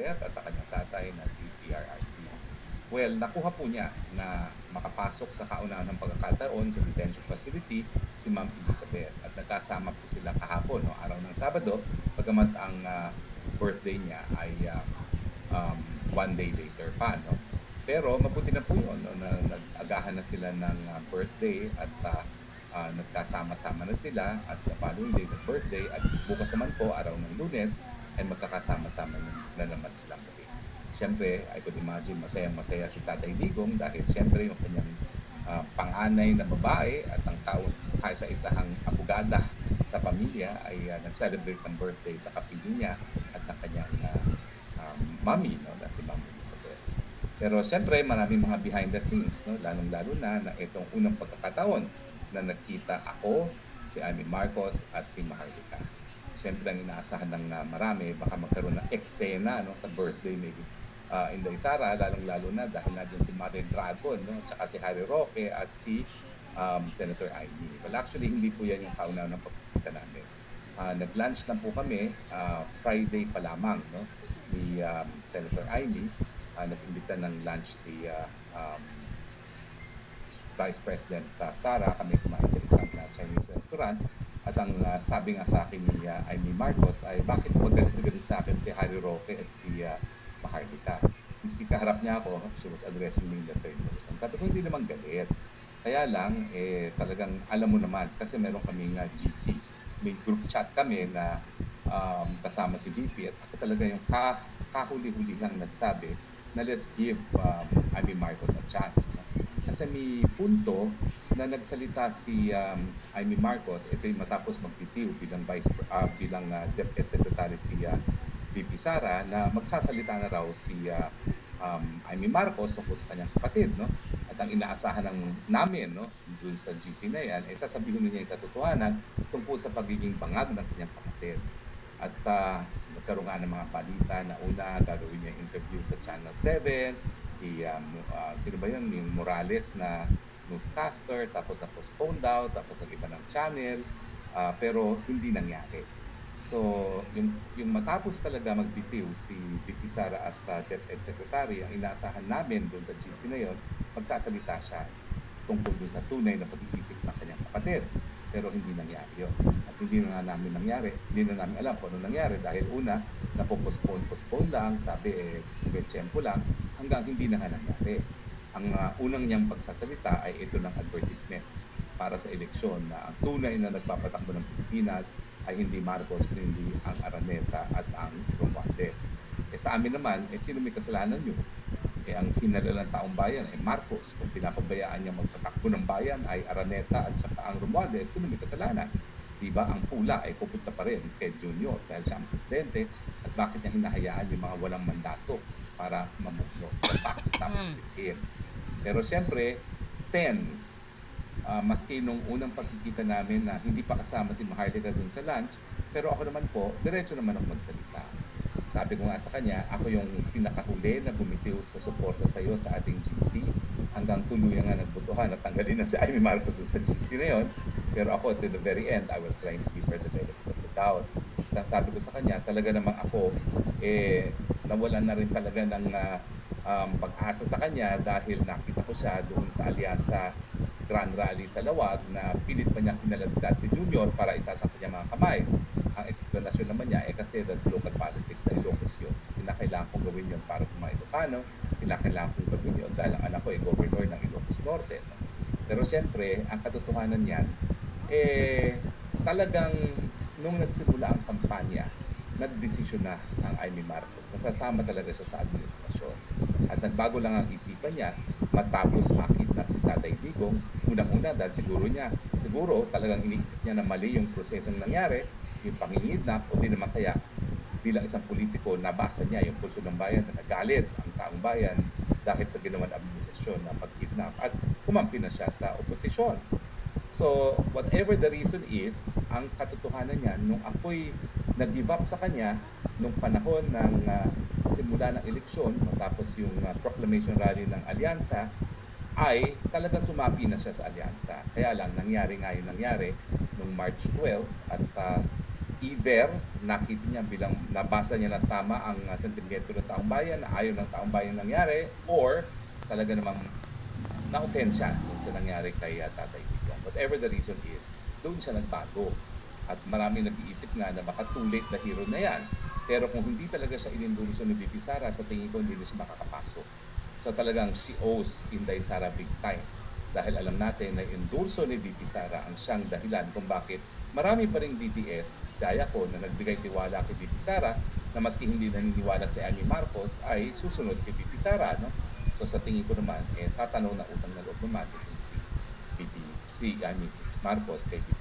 Elizabeth at ang kanyang tatay na si PRRD. Well, nakuha po niya na makapasok sa kaunahang pagkakataon sa detention facility si Ma'am Elizabeth at nagkasama po sila kahapon, no, araw ng Sabado, bagamat ang birthday niya ay 1 day later pa. No? Pero mabuti na po yun, no, na nag-agahan na sila ng birthday at nagkasama-sama na sila at the following day ng birthday at bukas naman po, araw ng Lunes, ay magkakasama-sama na naman silang muli. Siyempre, I could imagine masayang-masaya si Tatay Digong dahil siyempre yung kanyang panganay na babae at ang kaisa-isahang abogada sa pamilya ay nag-celebrate ng birthday sa kapili niya at ng kanyang mommy, no, na si Ma'am Elizabeth. Pero siyempre, maraming mga behind the scenes, no, lalong-lalo na itong unang pagkakataon na nakita ako, si Amy Marcos at si Maharlika. Siyempre, ang inaasahan ng marami, baka magkaroon ng eksena, no, sa birthday ni Inday Sara, lalong-lalo na dahil na si Mother Dragon, no, at saka si Harry Roque at si Senator Amy. Well, actually, hindi po yan yung kauna ng pagkikita namin. Nag-lunch na po kami Friday pa lamang, no, ni Senator Amy. Nag-imbita ng lunch si Vice President Sara. Kami kumain sa isang Chinese restaurant. At ang sabi nga sa akin ni Amy Marcos ay bakit magalit sa akin si Harry Roque at si Maharlika. Kasi kaharap niya ako, she was addressing me in the third person. Sabi ko, hindi naman galit. Kaya lang, talagang alam mo naman, kasi meron kaming GC. May group chat kami na kasama si VP at ako talaga yung kahuli-huli lang nagsabi na let's give Amy Marcos a chance. No? Kasi may punto na nagsalita si Amy Marcos, ito yung matapos magbitiw bilang Deputy Secretary si VP Sara, na magsasalita na raw si Amy Marcos tungkol sa kanyang kapatid, no? At ang inaasahan namin, no, dun sa GC na yan, ay sasabihin niya yung katotohanan tungkol sa pagiging bangag ng kanyang kapatid. At nagkaroon nga ng mga balita na una, gagawin niya interview sa Channel 7, sino ba yun, yung Morales na newscaster, tapos na-postpone daw, tapos nag-iba ng channel, pero hindi nangyari. So, yung matapos talaga magbitiw si VP Sara as DepEd Secretary, ang inaasahan namin doon sa GC na yon, magsasalita siya tungkol doon sa tunay na pag-iisip ng kanyang kapatid. Pero hindi nangyari yun. At hindi na namin alam kung ano nangyari dahil una, napopostpone lang, sabi may tiyempo lang, hanggang hindi na nga nangyari. Ang unang niyang pagsasalita ay ito ng advertisement para sa eleksyon na ang tunay na nagpapatakbo ng Pilipinas ay hindi Marcos, hindi ang Araneta at ang Romualdez. Sa amin naman, sino may kasalanan nyo? Ang kinalalang taong bayan ay Marcos. Kung pinapabayaan niya magpatakbo ng bayan ay Araneta at saka ang Romualdez, sino may kasalanan? Diba ang pula ay pupunta pa rin kay Junior dahil siya ang presidente at bakit niya hinahayaan yung mga walang mandato para mamuklo sa tax Pero siyempre, tense. Maski nung unang pagkikita namin na hindi pa kasama si Maharlika dun sa lunch, pero ako naman po, diretso naman ako magsalita. Sabi ko nga sa kanya, ako yung pinakahuli na bumitiw sa suporta sa iyo sa ating GC hanggang tuluyan nga nagbutuhan at tanggalin na si Amy Marcos sa GC na yon. Pero ako, to the very end, I was trying to give her the benefit of the doubt. At sabi ko sa kanya, talaga namang ako, nawalan na rin talaga ng pag-asa sa kanya dahil nakita ko siya doon sa alyansa Grand Rally sa Lawag na pilit pa niya kinaladkad si Junior para itaas ang kanyang mga kamay. Ang explanation naman niya kasi that's local politics sa Ilocos yun. Kinakailangan kong gawin yun para sa mga Ilocano, kinakailangan kong gawin yun dahil ang anak ko ay governor ng Ilocos Norte. No? Pero siyempre, ang katotohanan niyan, talagang nung nagsimula ang kampanya, nagdesisyon na ang Amy Marcos. Nasasama talaga siya sa administrasyon. At nagbago lang ang isipan niya matapos makidnap si Tatay Digong. Unang-una dahil siguro talagang iniisip niya na mali yung prosesong nangyari, yung pangingidnap, o di naman kaya bilang isang politiko, nabasa niya yung pulso ng bayan na nagalit ang taong bayan dahil sa ginawang administrasyon na pagkidnap at kumampi na siya sa oposisyon. So, whatever the reason is, ang katotohanan niya, nung ako'y nag-give up sa kanya, nung panahon ng simula ng eleksyon, matapos yung proclamation rally ng Alyansa, ay talagang sumapi na siya sa Alyansa. Kaya lang, nangyari nung March 12 at either nakita niya bilang nabasa niya ng tama ang sentimiento ng taong bayan, na ayaw ng taong bayan nangyari, or talaga namang na-offend siya dun sa nangyari kay Tatay Digong. Whatever the reason is, doon siya nagbago. At maraming nag-iisip nga na baka too late na hero na yan. Pero kung hindi talaga siya inendorso ni VP Sara, sa tingin ko hindi na siya makakapasok. So talagang she owes Inday Sara big time. Dahil alam natin na endorso ni VP Sara ang siyang dahilan kung bakit marami pa rin DDS, gaya ko, na nagbigay tiwala kay VP Sara, na maski hindi naniniwala kay Amy Marcos, ay susunod kay VP Sara. No? So sa tingin ko naman, tatanaw na utang na loob naman si Amy Marcos kay VP